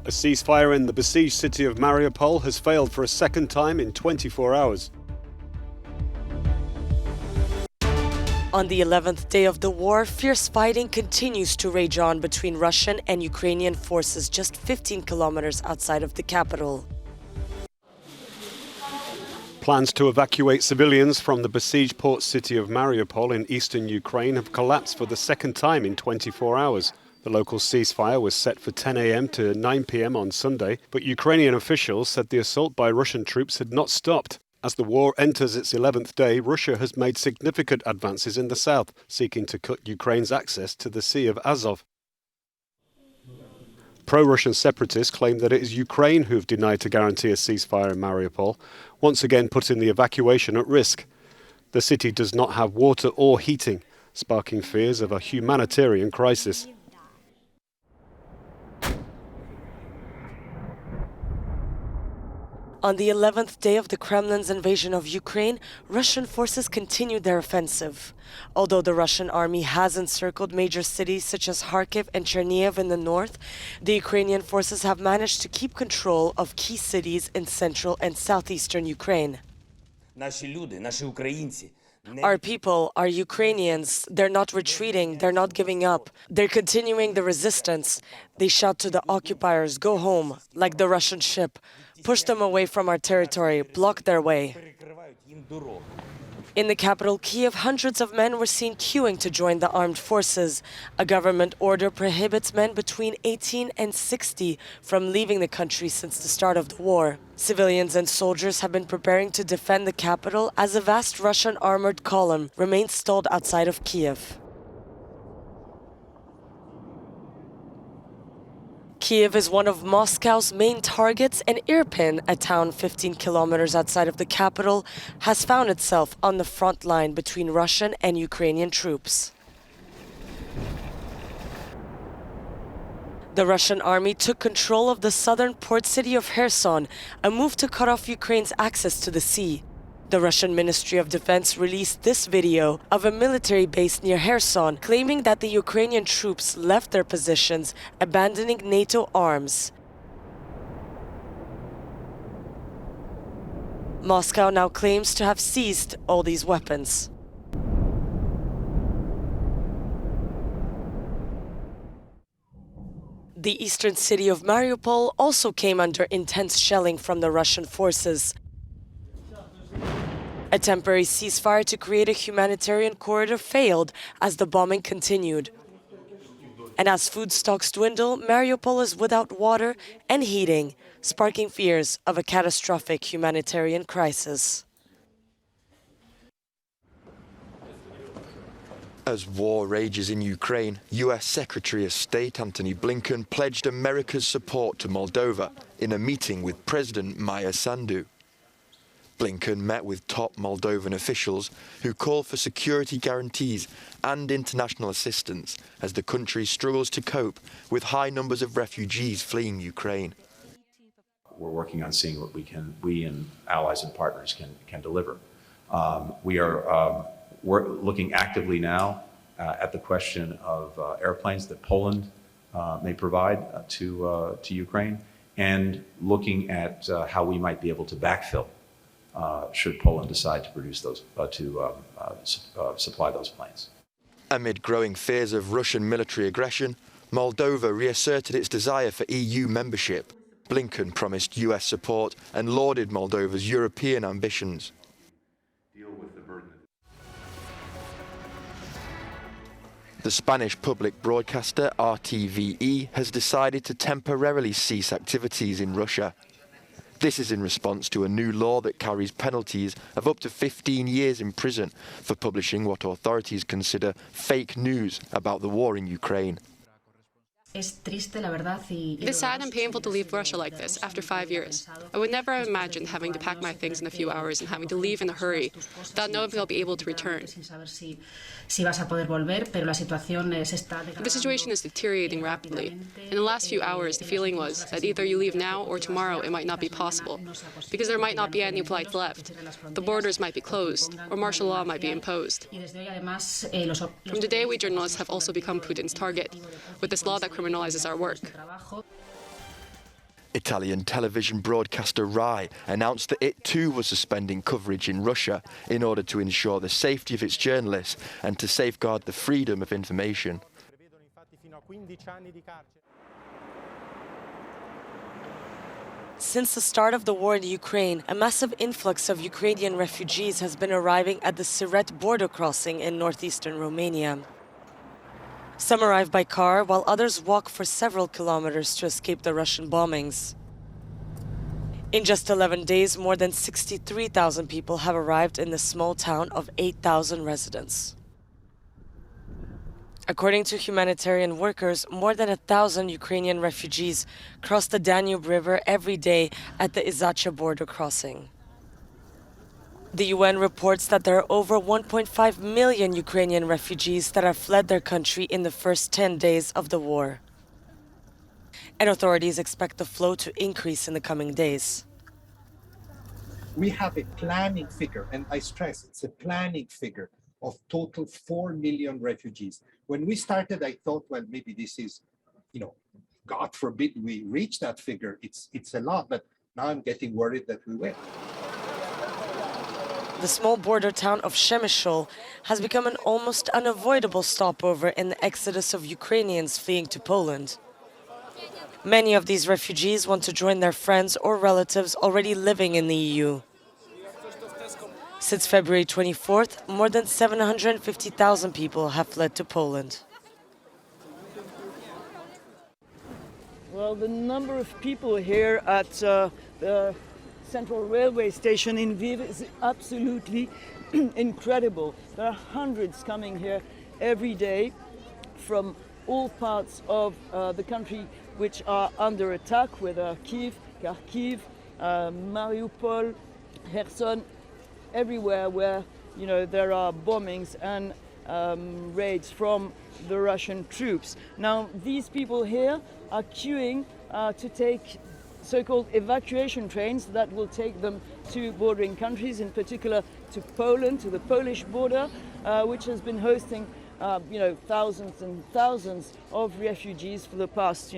A ceasefire in the besieged city of Mariupol has failed for a second time in 24 hours. On the 11th day of the war, fierce fighting continues to rage on between Russian and Ukrainian forces just 15 kilometers outside of the capital. Plans to evacuate civilians from the besieged port city of Mariupol in eastern Ukraine have collapsed for the second time in 24 hours. The local ceasefire was set for 10 a.m. to 9 p.m. on Sunday, but Ukrainian officials said the assault by Russian troops had not stopped. As the war enters its 11th day, Russia has made significant advances in the south, seeking to cut Ukraine's access to the Sea of Azov. Pro-Russian separatists claim that it is Ukraine who have denied to guarantee a ceasefire in Mariupol, once again putting the evacuation at risk. The city does not have water or heating, sparking fears of a humanitarian crisis. On the 11th day of the Kremlin's invasion of Ukraine, Russian forces continued their offensive. Although the Russian army has encircled major cities such as Kharkiv and Chernihiv in the north, the Ukrainian forces have managed to keep control of key cities in central and southeastern Ukraine. Our people, our Ukrainians, they're not retreating, they're not giving up. They're continuing the resistance. They shout to the occupiers, go home, like the Russian ship. Push them away from our territory, block their way. In the capital, Kyiv, hundreds of men were seen queuing to join the armed forces. A government order prohibits men between 18 and 60 from leaving the country since the start of the war. Civilians and soldiers have been preparing to defend the capital as a vast Russian armored column remains stalled outside of Kyiv. Kyiv is one of Moscow's main targets, and Irpin, a town 15 kilometers outside of the capital, has found itself on the front line between Russian and Ukrainian troops. The Russian army took control of the southern port city of Kherson, a move to cut off Ukraine's access to the sea. The Russian Ministry of Defense released this video of a military base near Kherson, claiming that the Ukrainian troops left their positions, abandoning NATO arms. Moscow now claims to have seized all these weapons. The eastern city of Mariupol also came under intense shelling from the Russian forces. A temporary ceasefire to create a humanitarian corridor failed as the bombing continued. And as food stocks dwindle, Mariupol is without water and heating, sparking fears of a catastrophic humanitarian crisis. As war rages in Ukraine, US Secretary of State Antony Blinken pledged America's support to Moldova in a meeting with President Maia Sandu. Blinken met with top Moldovan officials who call for security guarantees and international assistance as the country struggles to cope with high numbers of refugees fleeing Ukraine. We're working on seeing what we and allies and partners can deliver. We're looking actively now at the question of airplanes that Poland may provide to Ukraine, and looking at how we might be able to backfill should Poland decide to produce those, supply those planes. Amid growing fears of Russian military aggression, Moldova reasserted its desire for EU membership. Blinken promised US support and lauded Moldova's European ambitions. The Spanish public broadcaster RTVE has decided to temporarily cease activities in Russia. This is in response to a new law that carries penalties of up to 15 years in prison for publishing what authorities consider fake news about the war in Ukraine. It's sad and painful to leave Russia like this after 5 years. I would never have imagined having to pack my things in a few hours and having to leave in a hurry without knowing if I'll be able to return. The situation is deteriorating rapidly. In the last few hours, the feeling was that either you leave now or tomorrow it might not be possible, because there might not be any flights left. The borders might be closed, or martial law might be imposed. From today, we journalists have also become Putin's target, with this law that criminalizes our work. Italian television broadcaster Rai announced that it too was suspending coverage in Russia in order to ensure the safety of its journalists and to safeguard the freedom of information. Since the start of the war in Ukraine, a massive influx of Ukrainian refugees has been arriving at the Siret border crossing in northeastern Romania. Some arrive by car, while others walk for several kilometers to escape the Russian bombings. In just 11 days, more than 63,000 people have arrived in the small town of 8,000 residents. According to humanitarian workers, more than 1,000 Ukrainian refugees cross the Danube River every day at the Izacha border crossing. The UN reports that there are over 1.5 million Ukrainian refugees that have fled their country in the first 10 days of the war. And authorities expect the flow to increase in the coming days. We have a planning figure, and I stress it's a planning figure of total 4 million refugees. When we started, I thought, well, maybe this is, God forbid we reach that figure. It's a lot, but now I'm getting worried that we will. The small border town of Przemysl has become an almost unavoidable stopover in the exodus of Ukrainians fleeing to Poland. Many of these refugees want to join their friends or relatives already living in the EU. Since February 24th, more than 750,000 people have fled to Poland. Well, the number of people here at the Central Railway Station in Lviv is absolutely incredible. There are hundreds coming here every day from all parts of the country which are under attack, whether Kiev, Kharkiv, Mariupol, Kherson, everywhere where there are bombings and raids from the Russian troops. Now, these people here are queuing to take so-called evacuation trains that will take them to bordering countries, in particular to Poland, to the Polish border, which has been hosting thousands and thousands of refugees for the past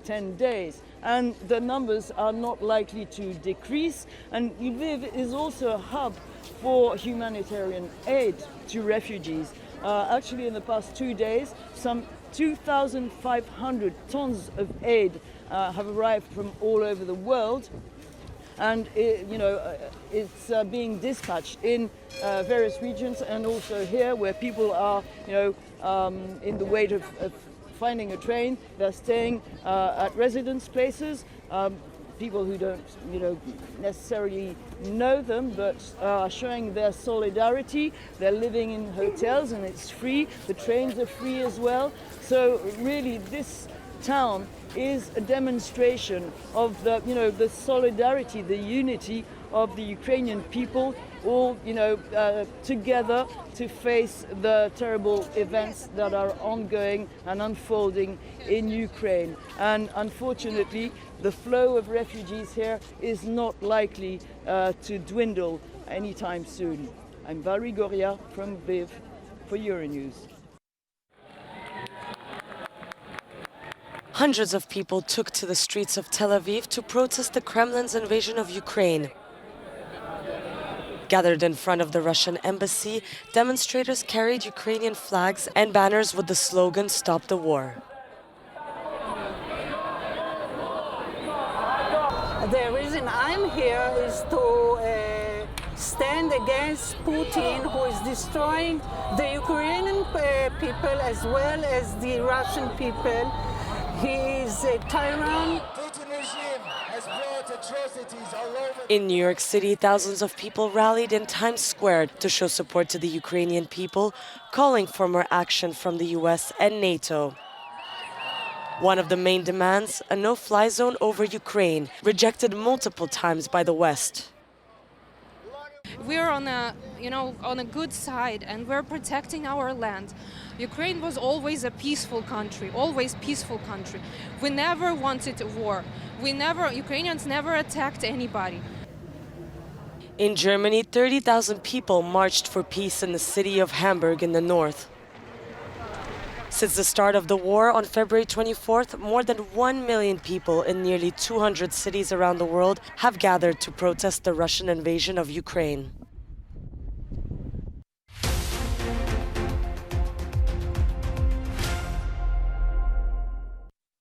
10 days. And the numbers are not likely to decrease. And Lviv is also a hub for humanitarian aid to refugees. Actually, in the past 2 days, some 2,500 tons of aid have arrived from all over the world. And it's being dispatched in various regions, and also here where people are in the wait of finding a train. They're staying at residence places, people who don't necessarily know them, but are showing their solidarity. They're living in hotels and it's free. The trains are free as well. So really this town is a demonstration of the solidarity, the unity of the Ukrainian people, all together to face the terrible events that are ongoing and unfolding in Ukraine. And unfortunately, the flow of refugees here is not likely to dwindle anytime soon. I'm Valerie Goria from Lviv for Euronews. Hundreds of people took to the streets of Tel Aviv to protest the Kremlin's invasion of Ukraine. Gathered in front of the Russian embassy, demonstrators carried Ukrainian flags and banners with the slogan "Stop the War." The reason I'm here is to stand against Putin, who is destroying the Ukrainian people as well as the Russian people. He is a tyrant. Putin regime has brought atrocities all over. In New York City, thousands of people rallied in Times Square to show support to the Ukrainian people, calling for more action from the US and NATO. One of the main demands, a no-fly zone over Ukraine, rejected multiple times by the West. We're on a good side, and we're protecting our land. Ukraine was always a peaceful country, always peaceful country. We never wanted a war. Ukrainians never attacked anybody. In Germany, 30,000 people marched for peace in the city of Hamburg in the north. Since the start of the war on February 24th, more than 1 million people in nearly 200 cities around the world have gathered to protest the Russian invasion of Ukraine.